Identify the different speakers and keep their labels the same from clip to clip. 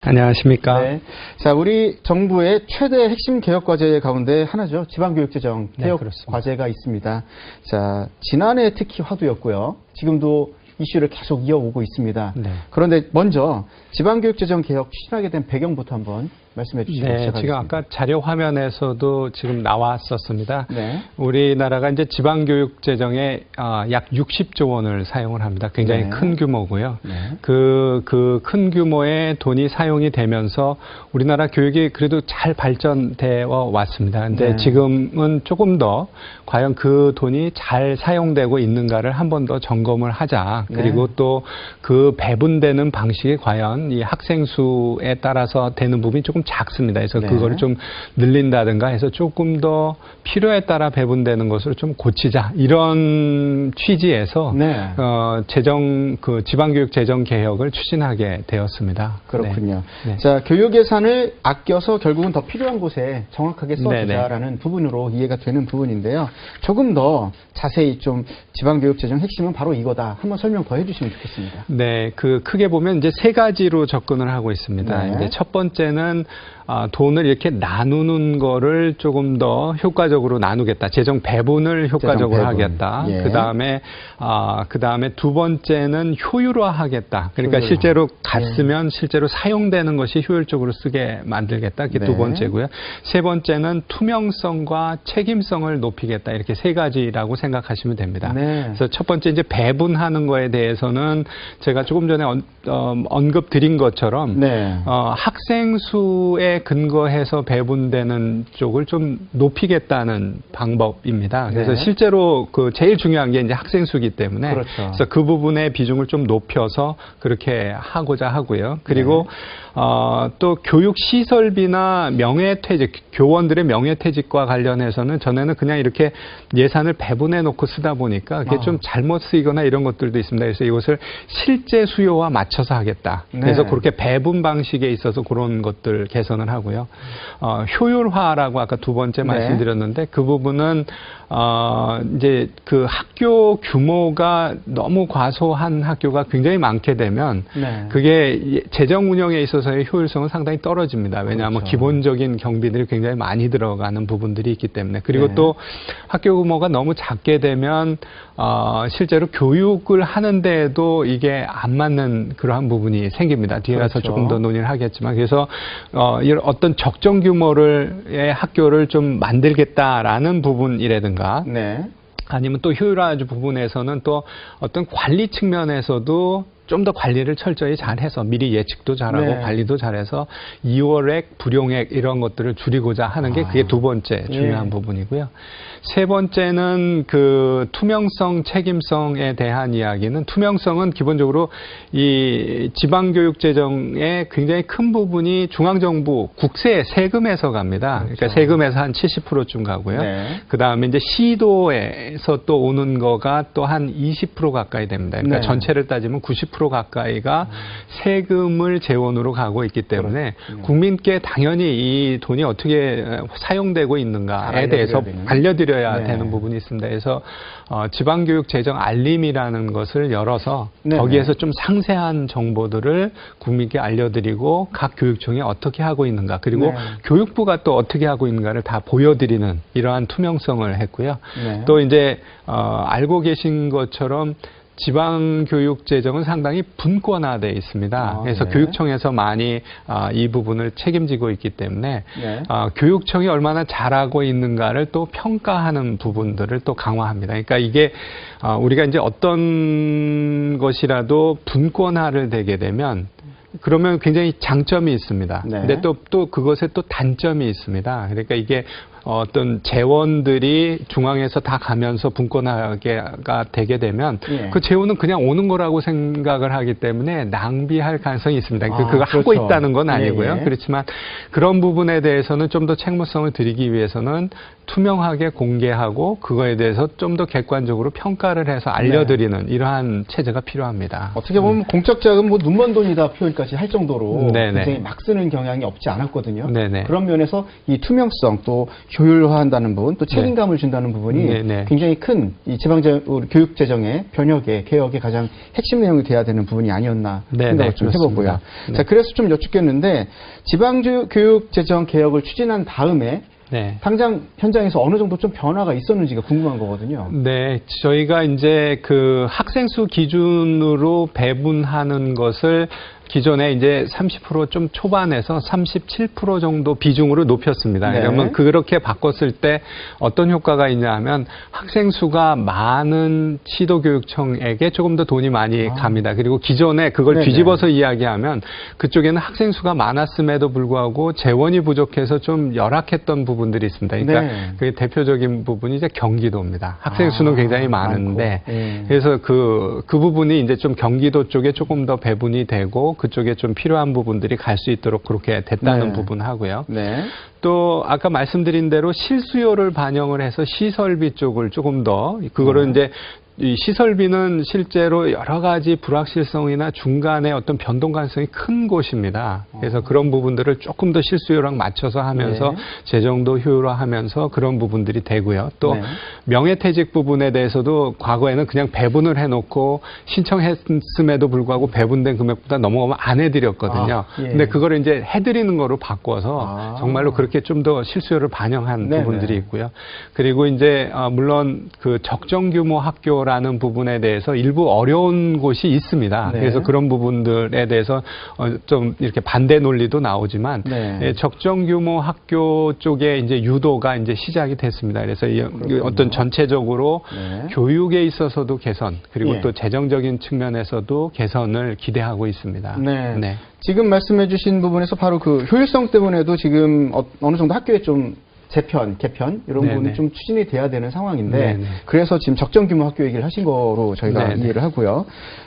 Speaker 1: 안녕하십니까.
Speaker 2: 네. 자, 우리 정부의 최대 핵심 개혁 과제 가운데 하나죠. 지방교육재정 개혁 과제가 있습니다. 자, 지난해 특히 화두였고요. 지금도 이슈를 계속 이어오고 있습니다.
Speaker 1: 네.
Speaker 2: 그런데 먼저 지방교육재정 개혁 추진하게 된 배경부터 한번 말씀해 주시고 시작하겠습니다.
Speaker 1: 지금 아까 자료 화면에서도 지금 나왔었습니다.
Speaker 2: 네.
Speaker 1: 우리나라가 이제 지방교육재정에 약 60조 원을 사용을 합니다. 굉장히
Speaker 2: 네.
Speaker 1: 큰 규모고요.
Speaker 2: 네.
Speaker 1: 그 큰 규모의 돈이 사용이 되면서 우리나라 교육이 그래도 잘 발전되어 왔습니다. 근데
Speaker 2: 네.
Speaker 1: 지금은 조금 더 과연 그 돈이 잘 사용되고 있는가를 한 번 더 점검을 하자. 그리고
Speaker 2: 네.
Speaker 1: 또 그 배분되는 방식이 과연 이 학생 수에 따라서 되는 부분이 조금 작습니다. 그래서
Speaker 2: 네.
Speaker 1: 그거를 좀 늘린다든가 해서 조금 더 필요에 따라 배분되는 것을 좀 고치자. 이런 취지에서
Speaker 2: 네.
Speaker 1: 지방교육 재정 개혁을 추진하게 되었습니다.
Speaker 2: 그렇군요.
Speaker 1: 네.
Speaker 2: 자, 교육 예산을 아껴서 결국은 더 필요한 곳에 정확하게 써주자라는
Speaker 1: 네네.
Speaker 2: 부분으로 이해가 되는 부분인데요. 조금 더 자세히 좀 지방교육 재정 핵심은 바로 이거다. 한번 설명 더 해주시면 좋겠습니다.
Speaker 1: 네, 크게 보면 이제 세 가지로 접근을 하고 있습니다.
Speaker 2: 네.
Speaker 1: 이제 첫 번째는 돈을 이렇게 나누는 거를 조금 더 효과적으로 나누겠다. 재정 배분을 효과적으로
Speaker 2: 재정 배분.
Speaker 1: 하겠다.
Speaker 2: 예.
Speaker 1: 그다음에 두 번째는 효율화하겠다. 그러니까
Speaker 2: 효율화.
Speaker 1: 실제로 갔으면 실제로 사용되는 것이 효율적으로 쓰게 만들겠다. 그게
Speaker 2: 네.
Speaker 1: 두 번째고요. 세 번째는 투명성과 책임성을 높이겠다. 이렇게 세 가지라고 생각하시면 됩니다.
Speaker 2: 네.
Speaker 1: 그래서 첫 번째 이제 배분하는 거에 대해서는 제가 조금 전에 언급 드린 것처럼
Speaker 2: 네.
Speaker 1: 학생 수에 근거해서 배분되는 쪽을 좀 높이겠다는 방법입니다. 그래서
Speaker 2: 네.
Speaker 1: 실제로 제일 중요한 게 이제 학생 수이기 때문에
Speaker 2: 그렇죠.
Speaker 1: 그래서 그 부분의 비중을 좀 높여서 그렇게 하고자 하고요. 그리고 또 교육 시설비나 명예퇴직, 교원들의 명예퇴직과 관련해서는 전에는 그냥 이렇게 예산을 배분해 놓고 쓰다 보니까 그게 좀 잘못 쓰이거나 이런 것들도 있습니다. 그래서 이것을 실제 수요와 맞춰서 하겠다. 그래서
Speaker 2: 네.
Speaker 1: 그렇게 배분 방식에 있어서 그런 것들 개선을 하고요. 효율화라고 아까 두 번째
Speaker 2: 네.
Speaker 1: 말씀드렸는데 그 부분은 이제 그 학교 규모가 너무 과소한 학교가 굉장히 많게 되면
Speaker 2: 네.
Speaker 1: 그게 재정 운영에 있어서의 효율성은 상당히 떨어집니다. 왜냐하면
Speaker 2: 그렇죠.
Speaker 1: 기본적인 경비들이 굉장히 많이 들어가는 부분들이 있기 때문에. 그리고
Speaker 2: 네.
Speaker 1: 또 학교 규모가 너무 작게 되면 실제로 교육을 하는데도 이게 안 맞는 그러한 부분이 생깁니다. 뒤에 가서
Speaker 2: 그렇죠.
Speaker 1: 조금 더 논의를 하겠지만 그래서 이런 어떤 적정 규모의 학교를 좀 만들겠다라는 부분이라든가
Speaker 2: 네.
Speaker 1: 아니면 또 효율화 부분에서는 또 어떤 관리 측면에서도 좀 더 관리를 철저히 잘해서 미리 예측도 잘하고
Speaker 2: 네.
Speaker 1: 관리도 잘해서 이월액, 불용액 이런 것들을 줄이고자 하는 게 그게 두 번째 중요한
Speaker 2: 예.
Speaker 1: 부분이고요. 세 번째는 그 투명성, 책임성에 대한 이야기는 투명성은 기본적으로 이 지방교육재정의 굉장히 큰 부분이 중앙정부 국세 세금에서 갑니다.
Speaker 2: 그렇죠.
Speaker 1: 그러니까 세금에서 한 70%쯤 가고요.
Speaker 2: 네.
Speaker 1: 그 다음에 이제 시도에서 또 오는 거가 또 한 20% 가까이 됩니다. 그러니까
Speaker 2: 네.
Speaker 1: 전체를 따지면 90% 가까이가 세금을 재원으로 가고 있기 때문에
Speaker 2: 그렇군요.
Speaker 1: 국민께 당연히 이 돈이 어떻게 사용되고 있는가에
Speaker 2: 잘
Speaker 1: 대해서 알려드려야
Speaker 2: 네.
Speaker 1: 되는 부분이 있습니다. 그래서 지방교육 재정 알림이라는 것을 열어서
Speaker 2: 네.
Speaker 1: 거기에서 좀 상세한 정보들을 국민께 알려드리고 각 교육청이 어떻게 하고 있는가 그리고
Speaker 2: 네.
Speaker 1: 교육부가 또 어떻게 하고 있는가를 다 보여드리는 이러한 투명성을 했고요.
Speaker 2: 네.
Speaker 1: 또 이제 알고 계신 것처럼 지방교육재정은 상당히 분권화되어 있습니다. 그래서
Speaker 2: 네.
Speaker 1: 교육청에서 많이 이 부분을 책임지고 있기 때문에
Speaker 2: 네.
Speaker 1: 교육청이 얼마나 잘하고 있는가를 또 평가하는 부분들을 또 강화합니다. 그러니까 이게 우리가 이제 어떤 것이라도 분권화를 되게 되면 그러면 굉장히 장점이 있습니다.
Speaker 2: 네.
Speaker 1: 근데 또 그것에 또 단점이 있습니다. 그러니까 이게 어떤 재원들이 중앙에서 다 가면서 분권화가 되게 되면
Speaker 2: 예.
Speaker 1: 그 재원은 그냥 오는 거라고 생각을 하기 때문에 낭비할 가능성이 있습니다. 그거
Speaker 2: 그렇죠.
Speaker 1: 하고 있다는 건 아니고요.
Speaker 2: 예, 예.
Speaker 1: 그렇지만 그런 부분에 대해서는 좀 더 책무성을 드리기 위해서는 투명하게 공개하고 그거에 대해서 좀 더 객관적으로 평가를 해서 알려드리는 이러한 체제가 필요합니다.
Speaker 2: 어떻게 보면 공적 자금 눈먼 돈이다 표현까지 할 정도로
Speaker 1: 네네.
Speaker 2: 굉장히 막 쓰는 경향이 없지 않았거든요.
Speaker 1: 네네.
Speaker 2: 그런 면에서 이 투명성 또 효율화한다는 부분, 또 책임감을 준다는 부분이
Speaker 1: 네, 네.
Speaker 2: 굉장히 큰 이 교육 재정의 변혁의 개혁의 가장 핵심 내용이 돼야 되는 부분이 아니었나
Speaker 1: 네,
Speaker 2: 생각을
Speaker 1: 네,
Speaker 2: 좀
Speaker 1: 그렇습니다.
Speaker 2: 해보고요.
Speaker 1: 네.
Speaker 2: 자, 그래서 좀 여쭙겠는데 교육 재정 개혁을 추진한 다음에
Speaker 1: 네.
Speaker 2: 당장 현장에서 어느 정도 좀 변화가 있었는지가 궁금한 거거든요.
Speaker 1: 네, 저희가 이제 그 학생 수 기준으로 배분하는 것을 기존에 이제 30% 좀 초반에서 37% 정도 비중으로 높였습니다.
Speaker 2: 네.
Speaker 1: 그러면 그렇게 바꿨을 때 어떤 효과가 있냐 면 학생 수가 많은 시도교육청에게 조금 더 돈이 많이 갑니다. 그리고 기존에 그걸
Speaker 2: 네네.
Speaker 1: 뒤집어서 이야기하면 그쪽에는 학생 수가 많았음에도 불구하고 재원이 부족해서 좀 열악했던 부분들이 있습니다. 그러니까
Speaker 2: 네.
Speaker 1: 그 대표적인 부분이 이제 경기도입니다. 학생 수는 굉장히 많은데
Speaker 2: 네.
Speaker 1: 그래서 그 부분이 이제 좀 경기도 쪽에 조금 더 배분이 되고 그쪽에 좀 필요한 부분들이 갈 수 있도록 그렇게 됐다는
Speaker 2: 네.
Speaker 1: 부분 하고요.
Speaker 2: 네.
Speaker 1: 또 아까 말씀드린 대로 실수요를 반영을 해서 시설비 쪽을 조금 더 그거를 이제 이 시설비는 실제로 여러 가지 불확실성이나 중간에 어떤 변동 가능성이 큰 곳입니다. 그래서 그런 부분들을 조금 더 실수요랑 맞춰서 하면서
Speaker 2: 네.
Speaker 1: 재정도 효율화하면서 그런 부분들이 되고요. 또
Speaker 2: 네.
Speaker 1: 명예퇴직 부분에 대해서도 과거에는 그냥 배분을 해놓고 신청했음에도 불구하고 배분된 금액보다 넘어가면 안 해드렸거든요.
Speaker 2: 예.
Speaker 1: 근데 그거를 이제 해드리는 거로 바꿔서 정말로 그렇게 좀 더 실수요를 반영한
Speaker 2: 네네.
Speaker 1: 부분들이 있고요. 그리고 이제 물론 그 적정 규모 학교라는 부분에 대해서 일부 어려운 곳이 있습니다.
Speaker 2: 네.
Speaker 1: 그래서 그런 부분들에 대해서 좀 이렇게 반대 논리도 나오지만
Speaker 2: 네.
Speaker 1: 예, 적정 규모 학교 쪽에 이제 유도가 이제 시작이 됐습니다. 그래서 이 어떤 전체적으로
Speaker 2: 네.
Speaker 1: 교육에 있어서도 개선 그리고
Speaker 2: 예.
Speaker 1: 또 재정적인 측면에서도 개선을 기대하고 있습니다.
Speaker 2: 네. 지금 말씀해 주신 부분에서 바로 그 효율성 때문에도 지금 어느 정도 학교에 좀 재편, 개편 이런
Speaker 1: 네네.
Speaker 2: 부분이 좀 추진이 돼야 되는 상황인데
Speaker 1: 네네.
Speaker 2: 그래서 지금 적정 규모 학교 얘기를 하신 거로 저희가
Speaker 1: 네네.
Speaker 2: 이해를 하고요.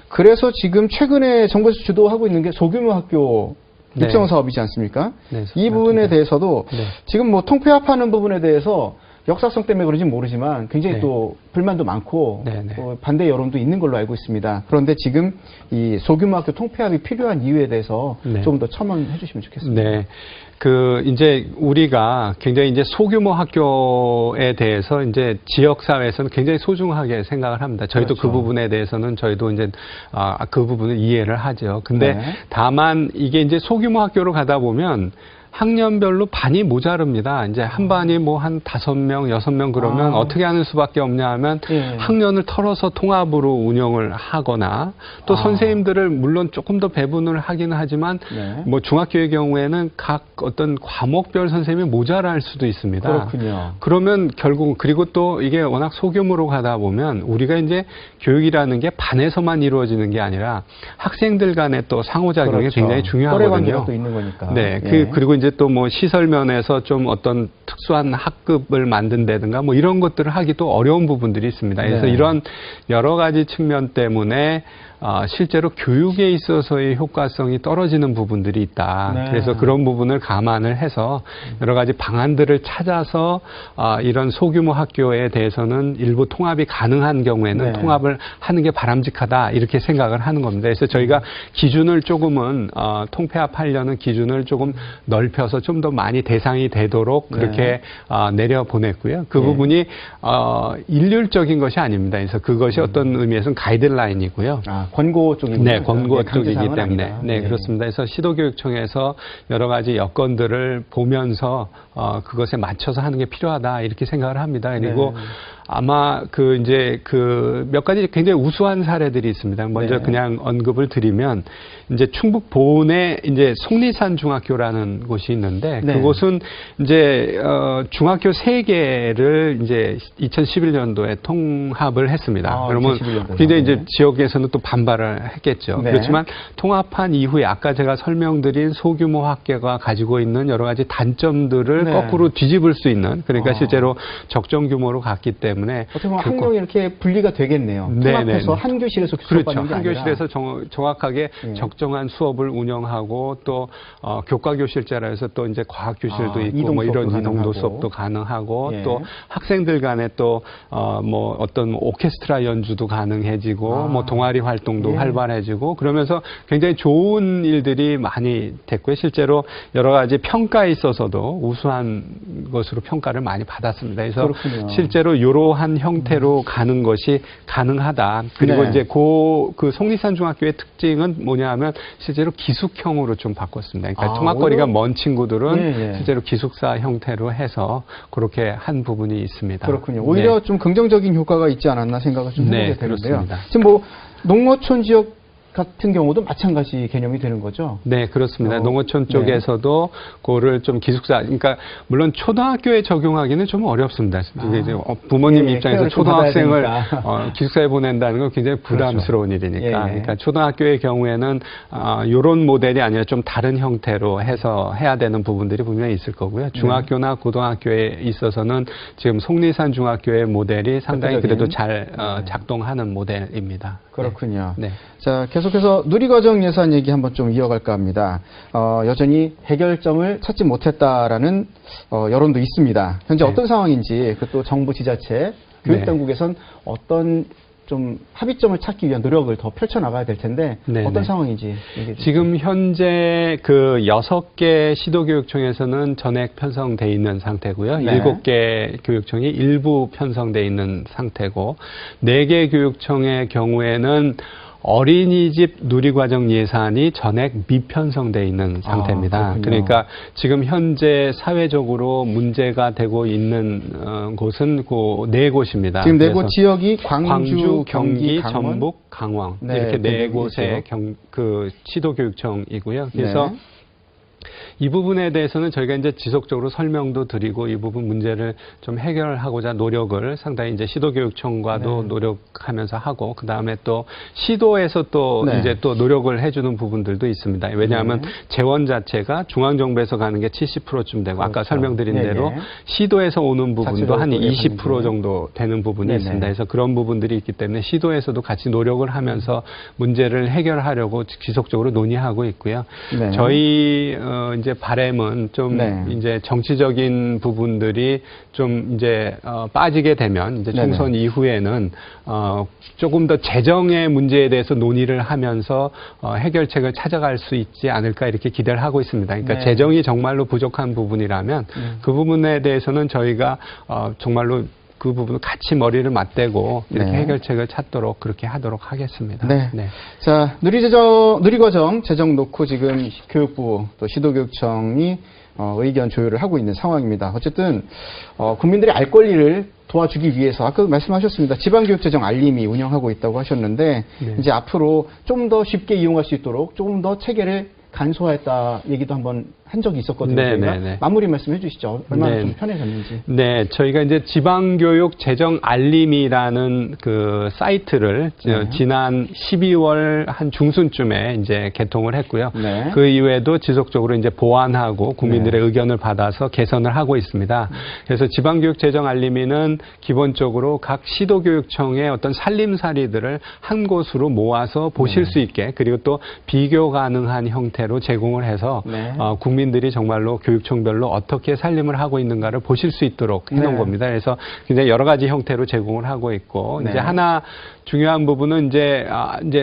Speaker 2: 그래서 지금 최근에 정부에서 주도하고 있는 게 소규모 학교
Speaker 1: 네.
Speaker 2: 육성 사업이지 않습니까?
Speaker 1: 네,
Speaker 2: 이 부분에
Speaker 1: 맞습니다.
Speaker 2: 대해서도
Speaker 1: 네.
Speaker 2: 지금 뭐 통폐합하는 부분에 대해서 역사성 때문에 그런지 모르지만 굉장히
Speaker 1: 네.
Speaker 2: 또 불만도 많고
Speaker 1: 네네.
Speaker 2: 반대 여론도 있는 걸로 알고 있습니다. 그런데 지금 이 소규모 학교 통폐합이 필요한 이유에 대해서
Speaker 1: 네.
Speaker 2: 조금 더 첨언해 주시면 좋겠습니다.
Speaker 1: 네. 이제 우리가 굉장히 이제 소규모 학교에 대해서 이제 지역사회에서는 굉장히 소중하게 생각을 합니다. 저희도
Speaker 2: 그렇죠.
Speaker 1: 그 부분에 대해서는 저희도 이제, 그 부분을 이해를 하죠. 근데
Speaker 2: 네.
Speaker 1: 다만 이게 이제 소규모 학교로 가다 보면 학년별로 반이 모자릅니다. 이제 한 반이 뭐 한 5명, 6명 그러면 어떻게 하는 수밖에 없냐 하면
Speaker 2: 예.
Speaker 1: 학년을 털어서 통합으로 운영을 하거나 또 선생님들을 물론 조금 더 배분을 하기는 하지만
Speaker 2: 네.
Speaker 1: 뭐 중학교의 경우에는 각 어떤 과목별 선생님이 모자랄 수도 있습니다.
Speaker 2: 그렇군요.
Speaker 1: 그러면 결국 그리고 또 이게 워낙 소규모로 가다 보면 우리가 이제 교육이라는 게 반에서만 이루어지는 게 아니라 학생들 간의 또 상호작용이
Speaker 2: 그렇죠.
Speaker 1: 굉장히
Speaker 2: 또래
Speaker 1: 중요하거든요.
Speaker 2: 관계가 또 있는 거니까.
Speaker 1: 네,
Speaker 2: 예.
Speaker 1: 그리고 이제 또 뭐 시설 면에서 좀 어떤 특수한 학급을 만든다든가 뭐 이런 것들을 하기도 어려운 부분들이 있습니다. 그래서
Speaker 2: 네.
Speaker 1: 이런 여러 가지 측면 때문에 실제로 교육에 있어서의 효과성이 떨어지는 부분들이 있다.
Speaker 2: 네.
Speaker 1: 그래서 그런 부분을 감안을 해서 여러 가지 방안들을 찾아서 이런 소규모 학교에 대해서는 일부 통합이 가능한 경우에는
Speaker 2: 네.
Speaker 1: 통합을 하는 게 바람직하다 이렇게 생각을 하는 겁니다. 그래서 저희가 기준을 조금은 통폐합하려는 기준을 조금 넓혀서 좀 더 많이 대상이 되도록 그렇게 내려 보냈고요. 그
Speaker 2: 네.
Speaker 1: 부분이 일률적인 것이 아닙니다. 그래서 그것이 어떤 의미에서는 가이드라인이고요.
Speaker 2: 권고 쪽이군요.
Speaker 1: 네, 권고 쪽이기
Speaker 2: 강제사항은
Speaker 1: 때문에.
Speaker 2: 아니다.
Speaker 1: 네, 그렇습니다. 그래서 시도교육청에서 여러 가지 여건들을 보면서 그것에 맞춰서 하는 게 필요하다 이렇게 생각을 합니다. 그리고
Speaker 2: 네.
Speaker 1: 아마 몇 가지 굉장히 우수한 사례들이 있습니다. 먼저
Speaker 2: 네.
Speaker 1: 그냥 언급을 드리면 이제 충북 보은에 이제 속리산 중학교라는 곳이 있는데
Speaker 2: 네.
Speaker 1: 그곳은 이제 중학교 3개를 이제 2011년도에 통합을 했습니다. 그러면
Speaker 2: 2011년도에.
Speaker 1: 굉장히 이제
Speaker 2: 네.
Speaker 1: 지역에서는 또 반발을 했겠죠.
Speaker 2: 네.
Speaker 1: 그렇지만 통합한 이후에 아까 제가 설명드린 소규모 학교가 가지고 있는 여러 가지 단점들을
Speaker 2: 네.
Speaker 1: 거꾸로 뒤집을 수 있는 그러니까 실제로 적정 규모로 갔기 때문에
Speaker 2: 어떻게 보면 학령이 이렇게 분리가 되겠네요.
Speaker 1: 네,
Speaker 2: 통합해서
Speaker 1: 네, 네.
Speaker 2: 한 교실에서
Speaker 1: 그렇죠.
Speaker 2: 수업하는 게
Speaker 1: 한
Speaker 2: 아니라.
Speaker 1: 교실에서 정확하게
Speaker 2: 네.
Speaker 1: 적정한 수업을 운영하고 또 교과 교실제라 해서 또 이제 과학 교실도 있고
Speaker 2: 이동
Speaker 1: 뭐 이런
Speaker 2: 수업도
Speaker 1: 이동도
Speaker 2: 가능하고.
Speaker 1: 수업도 가능하고
Speaker 2: 예.
Speaker 1: 또 학생들 간에 또 뭐 어떤 오케스트라 연주도 가능해지고 뭐 동아리 활동 활동도 활발해지고 그러면서 굉장히 좋은 일들이 많이 됐고요. 실제로 여러 가지 평가에 있어서도 우수한 것으로 평가를 많이 받았습니다. 그래서
Speaker 2: 그렇군요.
Speaker 1: 실제로 이러한 형태로 가는 것이 가능하다. 그리고 이제 그 속리산 중학교의 특징은 뭐냐하면 실제로 기숙형으로 좀 바꿨습니다. 그러니까 통학거리가 먼 친구들은 실제로 기숙사 형태로 해서 그렇게 한 부분이 있습니다.
Speaker 2: 그렇군요. 오히려 좀 긍정적인 효과가 있지 않았나 생각을 좀 해보게 되는데요.
Speaker 1: 그렇습니다.
Speaker 2: 지금 뭐 농어촌 지역 같은 경우도 마찬가지 개념이 되는 거죠?
Speaker 1: 네, 그렇습니다. 농어촌 쪽에서도 그거를 좀 기숙사, 그러니까 물론 초등학교에 적용하기는 좀 어렵습니다. 이게 이제 부모님 입장에서 초등학생을 기숙사에 보낸다는 건 굉장히 부담스러운 일이니까. 그러니까 초등학교의 경우에는 이런 모델이 아니라 좀 다른 형태로 해서 해야 되는 부분들이 분명히 있을 거고요. 중학교나 고등학교에 있어서는 지금 속리산 중학교의 모델이 상당히 그래도 잘 작동하는 모델입니다.
Speaker 2: 그렇군요.
Speaker 1: 네.
Speaker 2: 자, 계속해서 누리과정 예산 얘기 한번 좀 이어갈까 합니다. 여전히 해결점을 찾지 못했다라는 여론도 있습니다. 현재 어떤 상황인지, 또 정부 지자체, 교육당국에선 어떤 좀 합의점을 찾기 위한 노력을 더 펼쳐나가야 될 텐데 어떤 상황인지 얘기해 주시죠.
Speaker 1: 지금 현재 그 6개 시도교육청에서는 전액 편성돼 있는 상태고요. 7개 교육청이 일부 편성돼 있는 상태고 4개 교육청의 경우에는 어린이집 누리과정 예산이 전액 미편성돼 있는 상태입니다. 그러니까 지금 현재 사회적으로 문제가 되고 있는 곳은 그 4곳입니다.
Speaker 2: 지금 4곳 지역이 광주, 경기,
Speaker 1: 전북, 강원 이렇게 4곳의 그 시도교육청이고요. 그래서 이 부분에 대해서는 저희가 이제 지속적으로 설명도 드리고 이 부분 문제를 좀 해결하고자 노력을 상당히 이제 시도교육청과도 노력하면서 하고 그 다음에 또 시도에서 또 이제 또 노력을 해주는 부분들도 있습니다. 왜냐하면 재원 자체가 중앙정부에서 가는 게 70%쯤 되고 아까 설명드린 대로 시도에서 오는 부분도 한 20% 정도 되는 부분이 있습니다. 그래서 그런 부분들이 있기 때문에 시도에서도 같이 노력을 하면서 문제를 해결하려고 지속적으로 논의하고 있고요. 저희 이제 바람은 좀 이제 정치적인 부분들이 좀 이제 빠지게 되면 이제 총선 이후에는 조금 더 재정의 문제에 대해서 논의를 하면서 해결책을 찾아갈 수 있지 않을까 이렇게 기대를 하고 있습니다. 그러니까 재정이 정말로 부족한 부분이라면 그 부분에 대해서는 저희가 정말로 그 부분을 같이 머리를 맞대고 이렇게 해결책을 찾도록 그렇게 하도록 하겠습니다.
Speaker 2: 자, 누리과정 재정 놓고 지금 교육부 또 시도교육청이 의견 조율을 하고 있는 상황입니다. 어쨌든 국민들의 알 권리를 도와주기 위해서 아까 말씀하셨습니다. 지방교육재정 알림이 운영하고 있다고 하셨는데 이제 앞으로 좀 더 쉽게 이용할 수 있도록 조금 더 체계를 간소화했다 얘기도 한번 한 적이 있었거든요. 마무리 말씀해 주시죠. 얼마나 좀 편해졌는지.
Speaker 1: 네, 저희가 이제 지방교육 재정 알림이라는 그 사이트를 지난 12월 한 중순쯤에 이제 개통을 했고요. 그 이후에도 지속적으로 이제 보완하고 국민들의 의견을 받아서 개선을 하고 있습니다. 그래서 지방교육 재정 알림이는 기본적으로 각 시도교육청의 어떤 살림살이들을 한 곳으로 모아서 보실 수 있게 그리고 또 비교 가능한 형태로 제공을 해서 국민들이 정말로 교육청별로 어떻게 살림을 하고 있는가를 보실 수 있도록 해놓은 겁니다. 그래서 굉장히 여러 가지 형태로 제공을 하고 있고 이제 하나 중요한 부분은 이제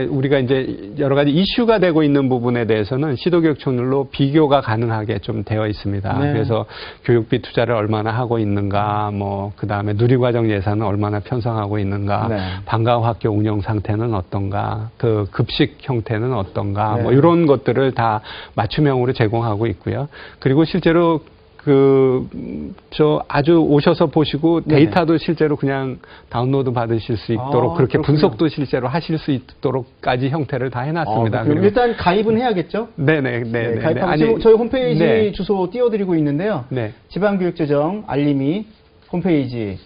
Speaker 1: 우리가 이제 여러 가지 이슈가 되고 있는 부분에 대해서는 시도교육청별로 비교가 가능하게 좀 되어 있습니다. 그래서 교육비 투자를 얼마나 하고 있는가, 뭐 그 다음에 누리과정 예산은 얼마나 편성하고 있는가, 방과후학교 운영 상태는 어떤가, 그 급식 형태는 어떤가, 뭐 이런 것들을 다 맞춤형으로 제공하고 있고요. 그리고 실제로 아주 오셔서 보시고 데이터도 실제로 그냥 다운로드 받으실 수 있도록 그렇게 분석도 실제로 하실 수 있도록까지 형태를 다 해놨습니다.
Speaker 2: 그리고 일단 가입은 해야겠죠? 가입하면 저희 홈페이지 주소 띄워드리고 있는데요. 지방교육재정 알림이 홈페이지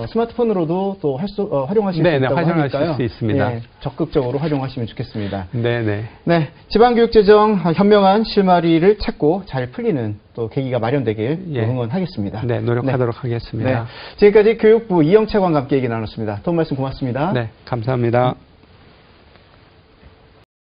Speaker 2: 스마트폰으로도 또 활용하실 수 있다고 하니까요.
Speaker 1: 수 있습니다.
Speaker 2: 적극적으로 활용하시면 좋겠습니다.
Speaker 1: 네,
Speaker 2: 지방교육재정 현명한 실마리를 찾고 잘 풀리는 또 계기가 마련되길 응원하겠습니다.
Speaker 1: 노력하도록 하겠습니다.
Speaker 2: 지금까지 교육부 이영채 관과 함께 얘기 나눴습니다. 도움 말씀 고맙습니다.
Speaker 1: 감사합니다.